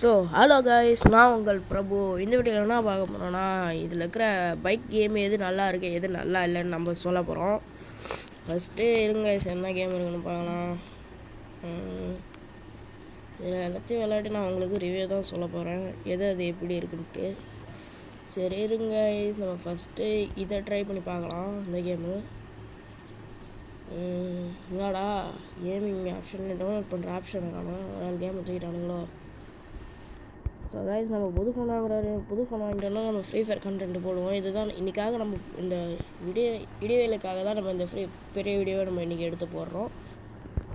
So hello guys, நான் உங்கள் பிரபு. இந்த வீடியோவில் என்ன பார்க்க போகிறோன்னா, இதில் இருக்கிற பைக் கேம் எது நல்லா இருக்குது எது நல்லா இல்லைன்னு நம்ம சொல்ல போகிறோம். ஃபஸ்ட்டு இருங்க, என்ன கேம் இருக்குன்னு பார்க்கலாம். இதில் எல்லாத்தையும் விளையாட்டு நான் உங்களுக்கு ரிவ்யூ தான் சொல்ல போகிறேன், எது அது எப்படி இருக்குன்ட்டு. சரி இருங்க, நம்ம ஃபஸ்ட்டு இதை ட்ரை பண்ணி பார்க்கலாம். இந்த கேமு என்னடா கேமிங் ஆப்ஷன் டவுன்லோட் பண்ணுற ஆப்ஷனை காணும், ஒரு கேம் தூக்கிட்டானுங்களோ. ஸோ கைஸ், நம்ம புது ஃபோன் வாங்கிட்டோம்னா நம்ம ஃப்ரீ ஃபயர் கண்டென்ட் போடுவோம். இதுதான் இன்றைக்காக நம்ம இந்த இடைவேளைக்காக தான் நம்ம இந்த பெரிய வீடியோவை நம்ம இன்றைக்கி எடுத்து போடுறோம்.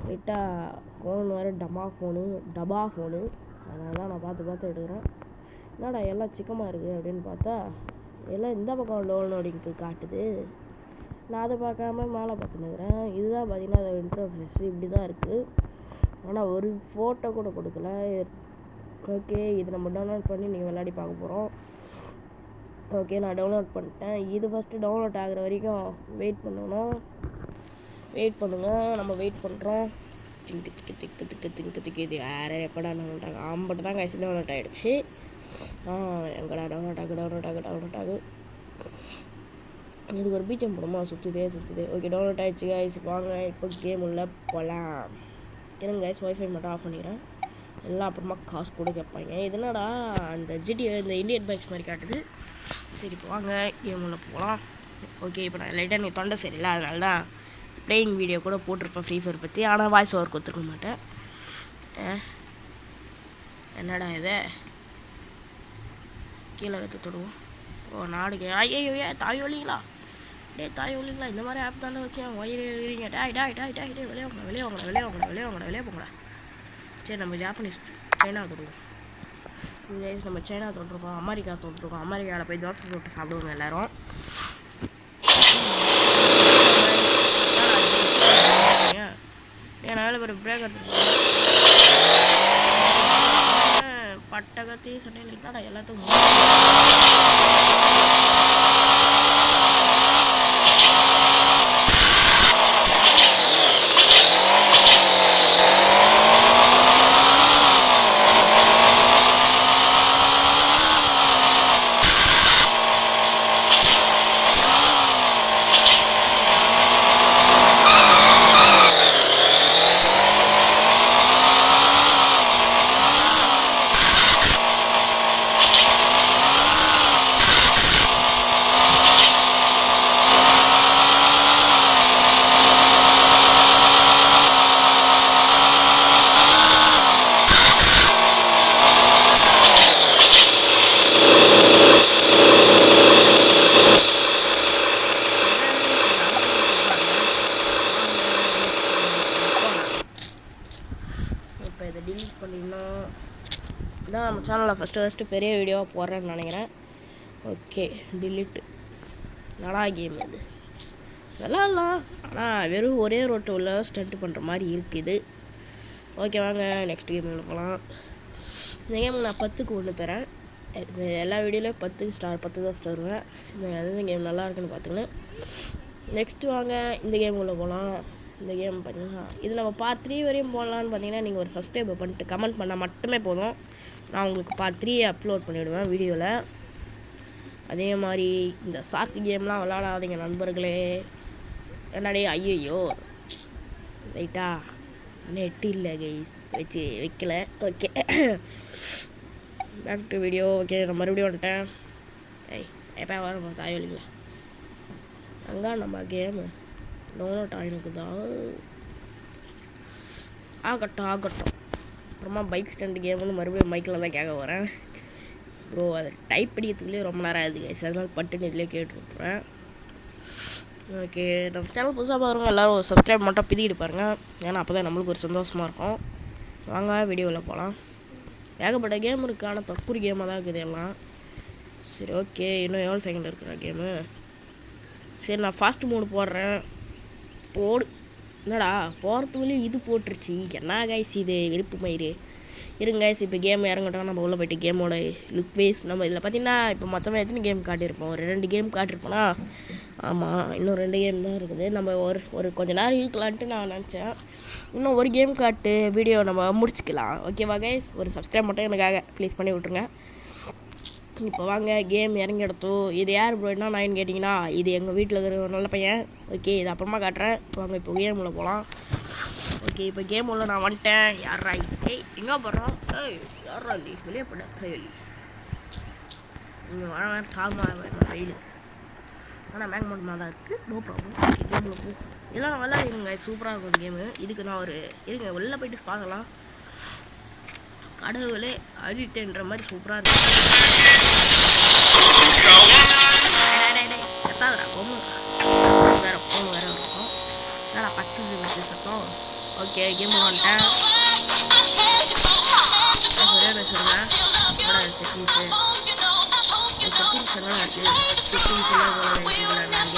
லைட்டாக ஃபோன் வேறு டபா ஃபோனு அதனால தான் நான் பார்த்து எடுக்கிறேன். என்னடா எல்லாம் சிக்கமாக இருக்குது அப்படின்னு பார்த்தா எல்லாம் இந்த பக்கம் டவுன்லோடிங்க்கு காட்டுது. நான் அதை பார்க்காம மேலே பார்த்துன்னுக்கிறேன். இதுதான் பார்த்தீங்கன்னா அதை இன்டர்ஃபேஸ் இப்படி தான் இருக்குது. ஆனால் ஒரு ஃபோட்டோ கூட கொடுக்கல. ஓகே, இது நம்ம டவுன்லோட் பண்ணி நீங்கள் விளையாடி பார்க்க போகிறோம். ஓகே, நான் டவுன்லோட் பண்ணிட்டேன். இது ஃபஸ்ட்டு டவுன்லோட் ஆகிற வரைக்கும் வெயிட் பண்ணுங்கள். நம்ம வெயிட் பண்ணுறோம். திக்கு இது வேறு எப்படா டவுன்லோட் ஆகும்? ஆம்பட்டு தான் கைஸ் டவுன்லோட் ஆகிடுச்சு. எங்கடா டவுன்லோட் ஆகு. இதுக்கு ஒரு பீச்சம் போடுமா? சுற்றுதே. ஓகே, டவுன்லோட் ஆகிடுச்சு கைஸ். வாங்க இப்போ கேம் உள்ள போகலாம். இருங்க கைஸ், ஒய்ஃபை மட்டும் ஆஃப் பண்ணிக்கிறேன். எல்லாம் அப்புறமா காசு கூட கேட்பாங்க. இதனடா அந்த ஜிடி இந்த இந்தியன் பைக்ஸ் மாதிரி காட்டுது. சரி இப்போ வாங்க கேம் உள்ள போகலாம். ஓகே, இப்போ நான் லைட்டாக எனக்கு தொண்டை சரியில்லை, அதனால தான் ப்ளேயிங் வீடியோ கூட போட்டிருப்பேன் ஃப்ரீ ஃபயர் பற்றி. ஆனால் வாய்ஸ் ஓவர் கொடுத்துருக்க மாட்டேன். என்னடா இது கீழே கற்று தொடுவோம். நாடுக்கு ஐயோ தாய் ஒலிங்களா இந்த மாதிரி ஆப் தானே வச்சு வயிறு எழுதுறீங்க. டே வெளியே போங்கடா. சரி, நம்ம சைனா தொடுவோம். இது நம்ம சைனா தொட்டிருக்கோம், அமெரிக்கா தொட்டிருக்கோம். அமெரிக்காவில் போய் தோசை போட்டு சாப்பிடுவோங்க எல்லோரும். ஏன் வேலை ஒரு பிரேக் எடுத்துருக்கோம். பட்டகத்தி சண்டையில் என்னடா எல்லாத்துக்கும் இதை டிலீட் பண்ணிடணும். இதான் நம்ம சேனலில் ஃபஸ்ட்டு பெரிய வீடியோவாக போடுறேன்னு நினைக்கிறேன். ஓகே, டிலீட்டு. நல்லா கேம் இது விளாட்லாம், ஆனால் வெறும் ஒரே ரோட்டு உள்ள ஸ்டண்ட் பண்ணுற மாதிரி இருக்குது. ஓகே வாங்க நெக்ஸ்ட் கேமில் போகலாம். இந்த கேம் நான் 10க்கு 1 தரேன். எல்லா வீடியோலையும் 10 தான் ஸ்டார் வருவேன். இந்த கேம் நல்லா இருக்குன்னு பார்த்துக்கணும். நெக்ஸ்ட்டு வாங்க இந்த கேம் உள்ள போகலாம். இந்த கேம் பார்த்தீங்கன்னா இது நம்ம பார்ட் 3 வரையும் போடலான்னு பார்த்தீங்கன்னா நீங்கள் ஒரு சப்ஸ்கிரைப் பண்ணிட்டு கமெண்ட் பண்ணால் மட்டுமே போதும். நான் உங்களுக்கு பார்ட் 3 அப்லோட் பண்ணிவிடுவேன் வீடியோவில். அதே மாதிரி இந்த ஷார்ட் கேம்லாம் விளாடாதீங்க நண்பர்களே. என்னடே ஐயோ ரைட்டா நெட் இல்லை கைஸ், வைக்கல. Okay, back to video. Okay, நான் மறுபடியும் வந்துட்டேன். எப்போ வரும் தாய் வலிங்களா? அங்கே நம்ம கேமு டவுன்லோட் ஆகினுக்குதா? ஆகட்டும். அப்புறமா பைக் ஸ்டண்ட் கேம்னு மறுபடியும் மைக்கில் தான் கேட்க வரேன் ப்ரோ. அதை டைப் படிக்கிறதுக்குள்ளேயே ரொம்ப நேரம் ஆகுது கைஸ், அதனால பட்டுன்னு இதிலே கேட்டு விட்ருவேன். ஓகே, நம்ம சேனல் புதுசாக பாருங்கள், எல்லோரும் ஒரு சப்ஸ்கிரைப் மட்டும் பிதிக்கிட்டு பாருங்கள். ஏன்னா அப்போ தான் நம்மளுக்கு ஒரு சந்தோஷமாக இருக்கும். வாங்க வீடியோவில் போகலாம். ஏகப்பட்ட கேம் இருக்குது, ஆனால் தற்கூரி கேமாக தான் இருக்குது எல்லாம். சரி ஓகே, இன்னும் எவ்வளோ செகண்ட் இருக்கிற கேமு? சரி, நான் ஃபாஸ்ட் மோடு போடுறேன். என்னடா போகிறதுக்குள்ளேயும் இது போட்டுருச்சு. என்ன கைஸ் இது விருப்பு மயிறு. இருங்க கைஸ், இப்போ கேம் இறங்கட்டும். நம்ம உள்ளே போய்ட்டு கேமோட லுக் வைஸ் நம்ம இதில் பார்த்தீங்கன்னா இப்போ மொத்தமாக எத்தனை கேம் காட்டியிருப்போம்? ஒரு 2 கேம் காட்டியிருப்போம்னா ஆமாம், இன்னும் 2 கேம் தான் இருக்குது. நம்ம ஒரு கொஞ்ச நேரம் இழுக்கலான்ட்டு நான் நினச்சேன். இன்னும் ஒரு கேம் காட்டு வீடியோ நம்ம முடிச்சுக்கலாம். ஓகேவா கைஸ்? ஒரு சப்ஸ்கிரைப் மட்டும் எனக்காக ப்ளீஸ் பண்ணி விட்ருங்க. இப்போ வாங்க கேம் இறங்கி எடுத்தோம். இது யார் ப்ரோ என்ன நான் கேட்டிங்கன்னா, இது எங்கள் வீட்டில் இருக்கிற ஒரு நல்ல பையன். ஓகே, இது அப்புறமா காட்டுறேன். வாங்க இப்போ கேம் உள்ள போகலாம். ஓகே, இப்போ கேம் உள்ள நான் வந்துட்டேன். யாரா எங்கே போடுறோம்? யாரா நீ வெளியே போட கையில் நீங்கள் வர கால்மா கையில். ஆனால் மேக் மோட்மா தான் இருக்குது. No problem. ஓகே, கேமில் போ. இதெல்லாம் நான் விளாடுங்க. சூப்பராக இருக்கும் கேமு. இதுக்கு நான் இருங்க வெளில போயிட்டு பார்க்கலாம். கடவுளே அஜித்ன்ற மாதிரி சூப்பராக இருக்கு. எத்தாதுடா பொண்ணு வேறு ஃபோன் வேறு இருக்கும். என்னடா 10 சத்தம். ஓகே, கேம் வந்துட்டேன்.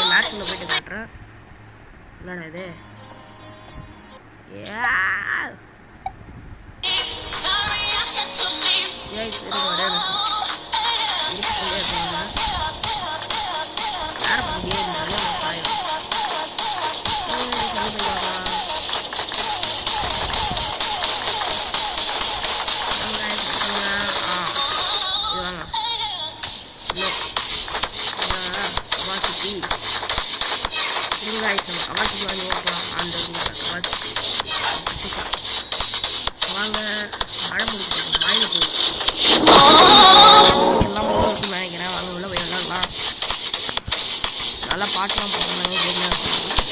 மேட்ச்சில் போயிட்டு காட்டுறேன். என்னடா இது? நல்லா பாட்டெலாம் போடுறாங்க.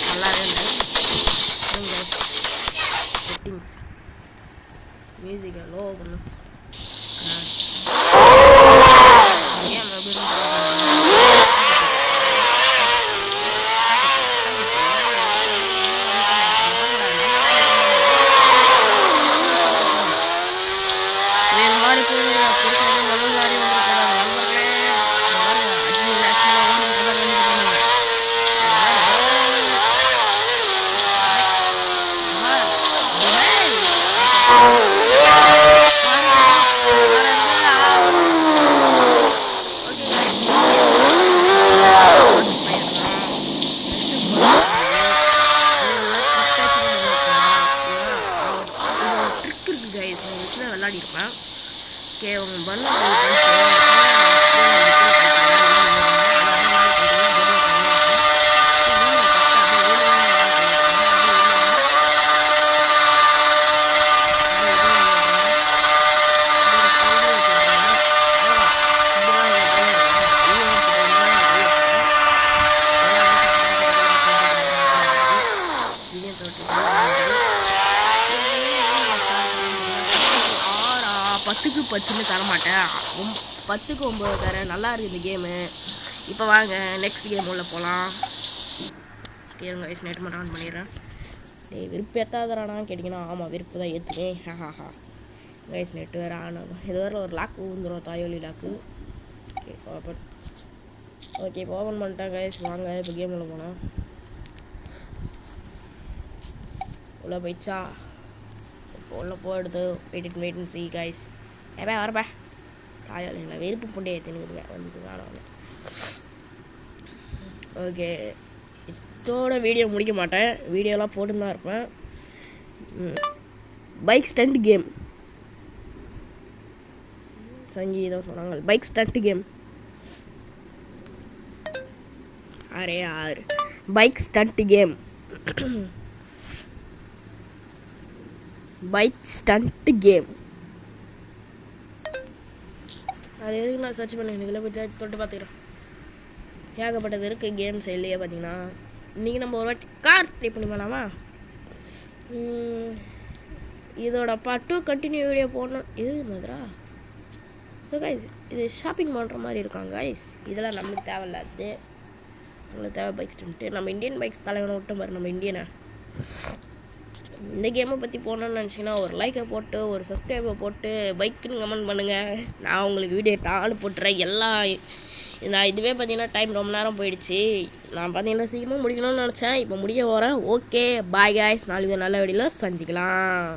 நல்லாவே இல்லை. செட்டிங்ஸ் மியூசிக்கை லோ பண்ணு. விளாடிருப்பேன். ஓகே, உங்க பண்ண பத்துக்கு 10ன்னு தரமாட்டேன். 10க்கு 9 தரேன். நல்லா இருக்குது இந்த கேமு. இப்போ வாங்க நெக்ஸ்ட் கேம் உள்ள போகலாம். கேளுங்க வயசு நெட் மட்டும் ஆன் பண்ணிடுறேன். விருப்பம் எத்தாதரானான்னு கேட்டிங்கன்னா, ஆமாம் விருப்பம் தான் ஏற்றுனேன். ஹாஹா வயசு நெட்டு வேறு ஆன் ஆகும். இது வேறு ஒரு லாக்கு விழுந்துடும், தாயோலி லாக்கு. ஓகே இப்போ ஓப்பன் பண்ணிட்டேன் கைஸ். வாங்க இப்போ கேம் உள்ள போனோம். உள்ள போயிடுச்சா? இப்போ உள்ள போடுது. Wait see guys. ஏப்பா வரப்பா தாயோலிங்களா வெறுப்பு புண்டையை ஏற்றினுக்குதுங்க வந்துட்டு நானும். ஓகே, இதோட வீடியோ முடிக்க மாட்டேன். வீடியோலாம் போட்டு தான் இருப்பேன். பைக் ஸ்டண்ட் கேம் சங்கீதம் சொன்னாங்க. பைக் ஸ்டண்ட் கேம் அரே யார் bike stunt game bike stunt game அது எதுக்கு நான் சர்ச் பண்ணேன். இதில் போய்ட்டு தொட்டு பார்த்துக்கிறேன். ஏகப்பட்டது இருக்குது கேம் சைட்லேயே. பார்த்தீங்கன்னா இன்றைக்கி நம்ம ஒரு வாட்டி கார் ட்ரை பண்ணி பண்ணலாமா? இதோட பார்ட் 2 கண்டினியூ வீடியோ போடணும். இது மாதிரா ஸோ கைஸ் இது ஷாப்பிங் பண்ணுற மாதிரி இருக்காங்க கைஸ். இதெல்லாம் நம்மளுக்கு தேவையில்லாது. நம்மளுக்கு தேவை பைக் ஸ்டண்ட்டு. நம்ம இந்தியன் பைக்ஸ் தலைவனை விட்டோம் பாரு நம்ம இந்தியனை. இந்த கேமை பற்றி போடணும்னு நினச்சிங்கன்னா ஒரு லைக்கை போட்டு ஒரு சப்ஸ்கிரைபை போட்டு பைக்குன்னு கமெண்ட் பண்ணுங்கள். நான் உங்களுக்கு வீடியோ டாலு போட்டுறேன். நான் இதுவே பார்த்தீங்கன்னா டைம் ரொம்ப நேரம் போயிடுச்சு. நான் பார்த்தீங்கன்னா சீக்கிரமாக முடிக்கணும்னு நினச்சேன். இப்போ முடிய வரேன். Okay bye guys. நாளைக்கு நல்ல வீடியோவில் சந்திக்கலாம்.